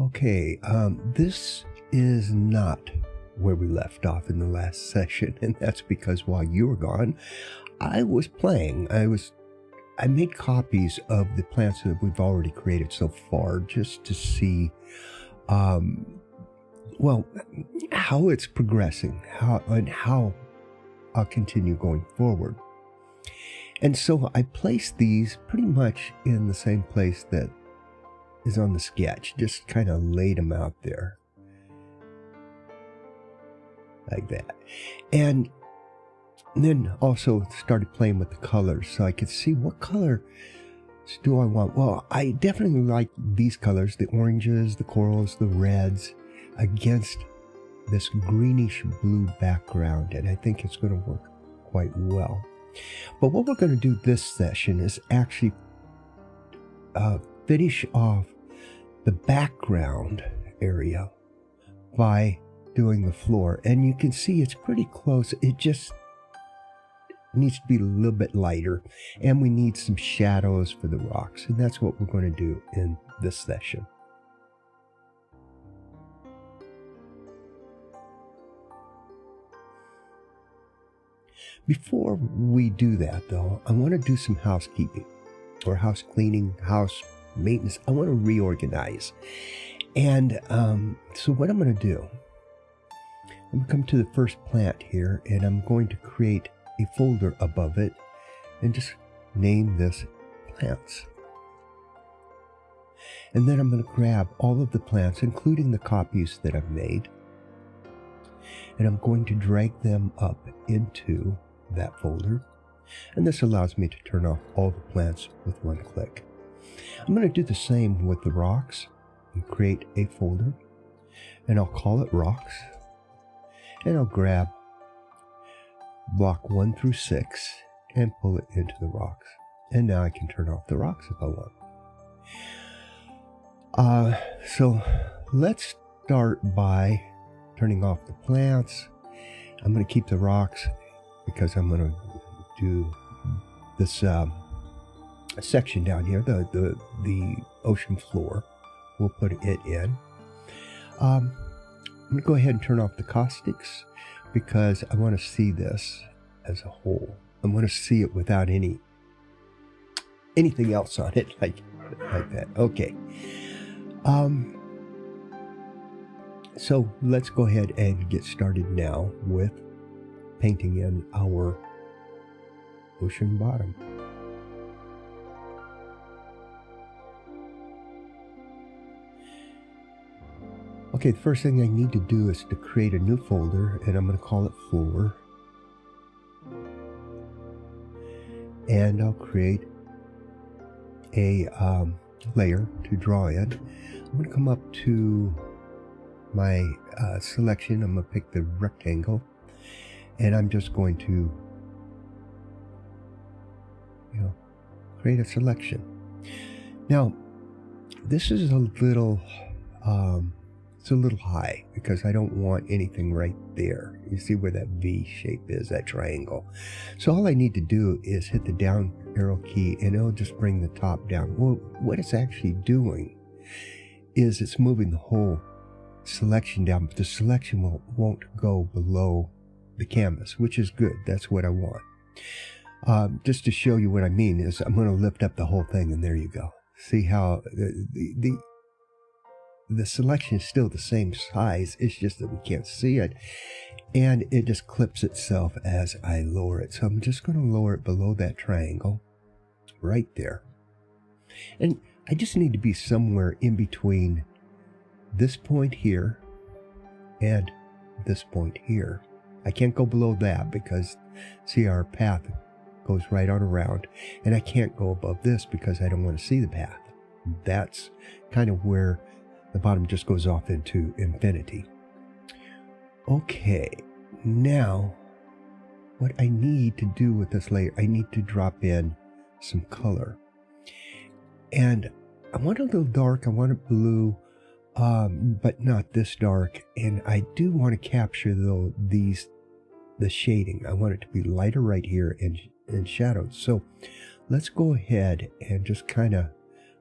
Okay, this is not where we left off in the last session, and that's because while you were gone, I was playing. I made copies of the plants that we've already created so far just to see, well, how it's progressing, how I'll continue going forward. And so I placed these pretty much in the same place that is on the sketch, just kind of laid them out there like that. And then also started playing with the colors so I could see what color do I want. Well, I definitely like these colors, the oranges, the corals, the reds, against this greenish blue background, and I think it's going to work quite well. But what we're going to do this session is actually finish off the background area by doing the floor, and you can see it's pretty close. It just needs to be a little bit lighter, and we need some shadows for the rocks, and that's what we're going to do in this session. Before we do that, though, I want to do some housekeeping, or house cleaning, house maintenance. I want to reorganize. And so what I'm going to do, I'm going to come to the first plant here, and I'm going to create a folder above it and just name this plants. And then I'm going to grab all of the plants, including the copies that I've made, and I'm going to drag them up into that folder, and this allows me to turn off all the plants with one click. I'm going to do the same with the rocks and create a folder, and I'll call it rocks, and I'll grab block 1 through 6 and pull it into the rocks, and now I can turn off the rocks if I want. So let's start by turning off the plants. I'm going to keep the rocks because I'm going to do this section down here, the ocean floor. We'll put it in. I'm going to go ahead and turn off the caustics because I want to see this as a whole. I want to see it without anything else on it, like that. Okay. So let's go ahead and get started now with painting in our ocean bottom. Okay, the first thing I need to do is to create a new folder, and I'm going to call it floor. And I'll create a layer to draw in. I'm going to come up to my selection. I'm going to pick the rectangle, and I'm just going to, create a selection. Now, this is a little, it's a little high because I don't want anything right there. You see where that V shape is, that triangle. So all I need to do is hit the down arrow key, and it'll just bring the top down. Well, what it's actually doing is it's moving the whole selection down, but the selection won't go below the canvas, which is good. That's what I want. Just to show you what I mean is I'm going to lift up the whole thing, and there you go. See how the selection is still the same size. It's just that we can't see it, and it just clips itself as I lower it. So I'm just going to lower it below that triangle right there, and I just need to be somewhere in between this point here and this point here. I can't go below that because see, our path goes right on around, and I can't go above this because I don't want to see the path. That's kind of where the bottom just goes off into infinity. Okay, now what I need to do with this layer, I need to drop in some color, and I want it a little dark. I want it blue, but not this dark, and I do want to capture though the shading. I want it to be lighter right here and shadowed. So let's go ahead and just kind of,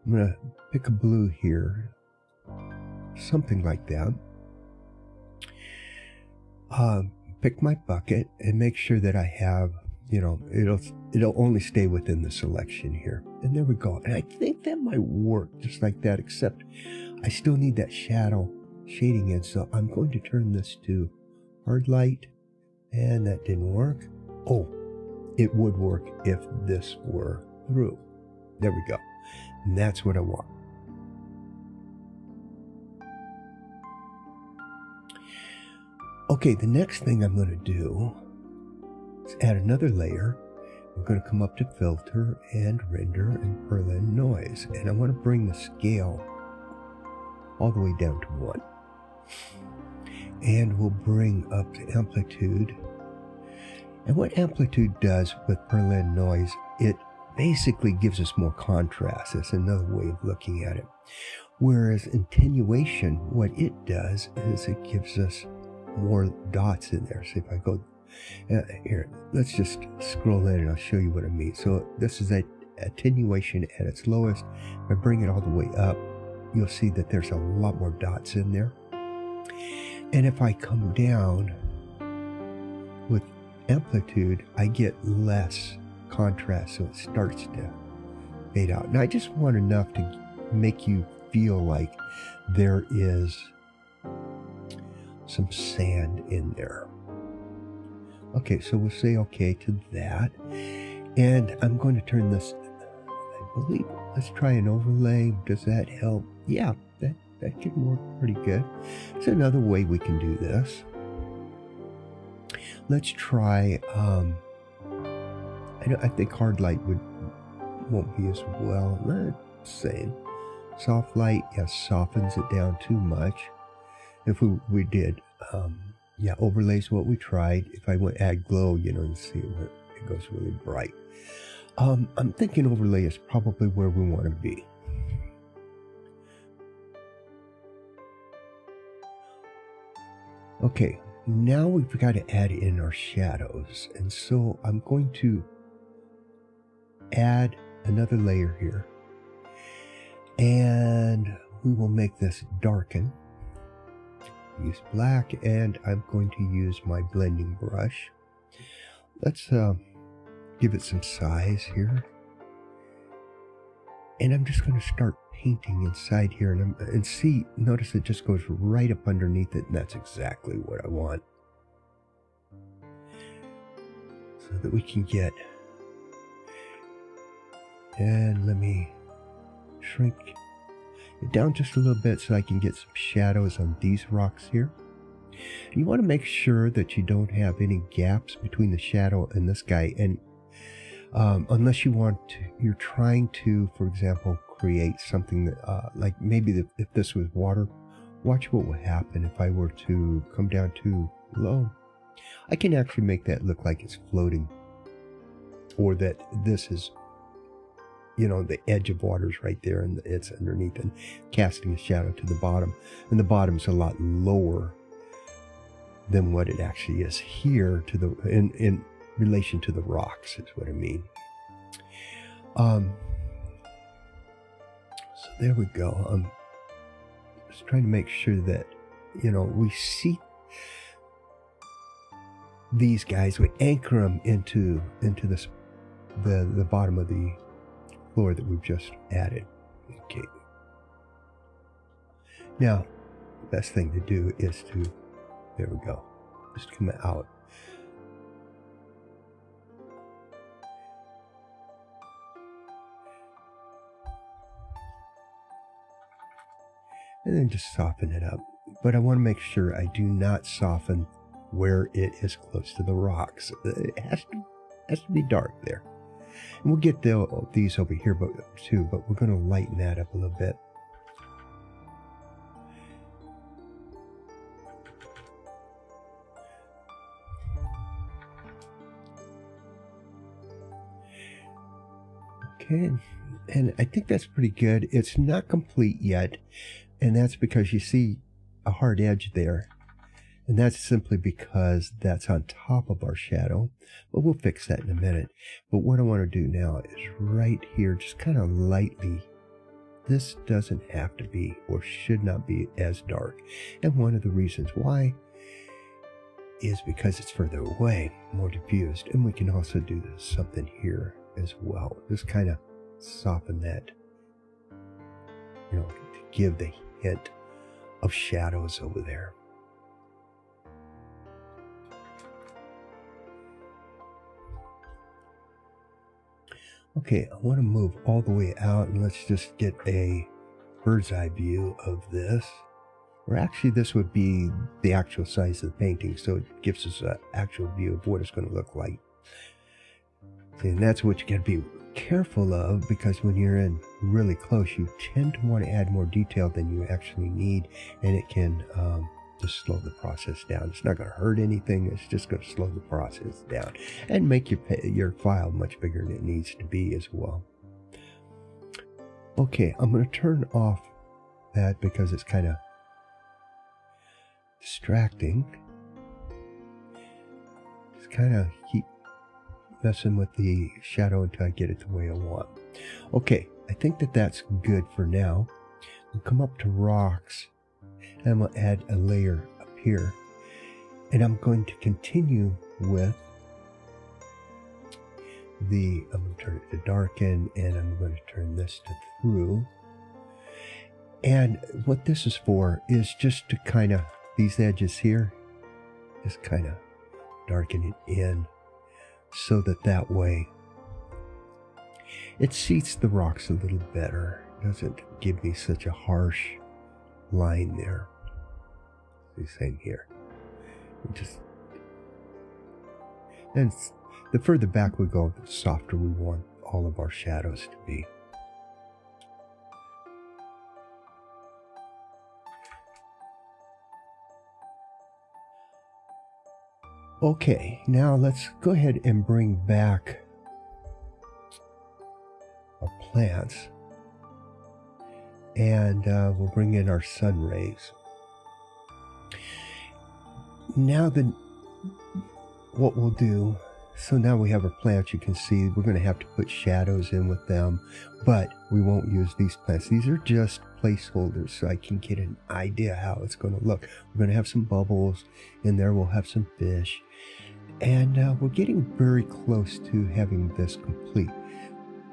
I'm going to pick a blue here, something like that. Pick my bucket and make sure that I have, it'll only stay within the selection here. And there we go. And I think that might work just like that, except I still need that shadow shading in. So I'm going to turn this to hard light, and that didn't work. Oh, it would work if this were through. There we go. And that's what I want. Okay, the next thing I'm going to do is add another layer. I'm going to come up to filter and render and Berlin noise. And I want to bring the scale all the way down to 1. And we'll bring up the amplitude. And what amplitude does with Berlin noise, it basically gives us more contrast. That's another way of looking at it. Whereas attenuation, what it does is it gives us more dots in there. So if I go here, let's just scroll in and I'll show you what I mean. So this is attenuation at its lowest. If I bring it all the way up, you'll see that there's a lot more dots in there. And if I come down with amplitude, I get less contrast, so it starts to fade out. Now I just want enough to make you feel like there is some sand in there. Okay, so we'll say okay to that. And I'm going to turn this, I believe, let's try an overlay. Does that help? Yeah, that can work pretty good. It's another way we can do this. Let's try, I think hard light won't be as well. Same. Soft light, softens it down too much. If we did, overlays what we tried. If I went add glow, and see it goes really bright. I'm thinking overlay is probably where we want to be. Okay, now we've got to add in our shadows. And so I'm going to add another layer here. And we will make this darken. Use black, and I'm going to use my blending brush. Let's give it some size here. And I'm just going to start painting inside here, and see, notice it just goes right up underneath it, and that's exactly what I want. So that we can get, and let me shrink it down just a little bit so I can get some shadows on these rocks here. You want to make sure that you don't have any gaps between the shadow and this guy, and unless you're trying to, for example, create something that, like maybe if this was water, watch what would happen if I were to come down too low. I can actually make that look like it's floating, or that this is, the edge of water is right there and it's underneath and casting a shadow to the bottom. And the bottom's a lot lower than what it actually is here in relation to the rocks, is what I mean. So there we go. I'm just trying to make sure that, we see these guys, we anchor them into this, the bottom of the floor that we've just added. Okay. Now, the best thing to do is to, there we go, just come out. And then just soften it up. But I want to make sure I do not soften where it is close to the rocks. It has to be dark there. And we'll get these over here too, but we're going to lighten that up a little bit. Okay, and I think that's pretty good. It's not complete yet, and that's because you see a hard edge there. And that's simply because that's on top of our shadow, but we'll fix that in a minute. But what I want to do now is right here, just kind of lightly this doesn't have to be or should not be as dark. And one of the reasons why is because it's further away, more diffused. And we can also do something here as well. Just kind of soften that, to give the hint of shadows over there. Okay, I want to move all the way out, and let's just get a bird's eye view of this. Or actually, this would be the actual size of the painting, so it gives us an actual view of what it's going to look like. And that's what you got to be careful of, because when you're in really close, you tend to want to add more detail than you actually need, and it can just slow the process down. It's not going to hurt anything. It's just going to slow the process down and make your file much bigger than it needs to be as well. Okay, I'm going to turn off that because it's kind of distracting. Just kind of keep messing with the shadow until I get it the way I want. Okay, I think that that's good for now. We'll come up to rocks, and I'm going to add a layer up here, and I'm going to continue with I'm going to turn it to darken, and I'm going to turn this to through. And what this is for is just to kind of, these edges here, just kind of darken it in, so that way it seats the rocks a little better. It doesn't give me such a harsh line there. The same here. And the further back we go, the softer we want all of our shadows to be. Okay, now let's go ahead and bring back our plants, and we'll bring in our sun rays. Now then, what we'll do, so now we have our plants. You can see we're going to have to put shadows in with them, but we won't use these plants. These are just placeholders, so I can get an idea how it's going to look. We're going to have some bubbles in there. We'll have some fish, and we're getting very close to having this complete.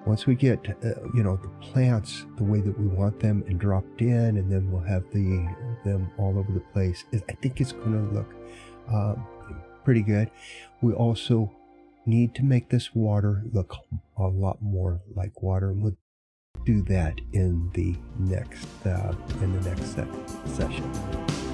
Once we get the plants the way that we want them and dropped in, and then we'll have them all over the place, I think it's going to look pretty good. We also need to make this water look a lot more like water, and we'll do that in the next session.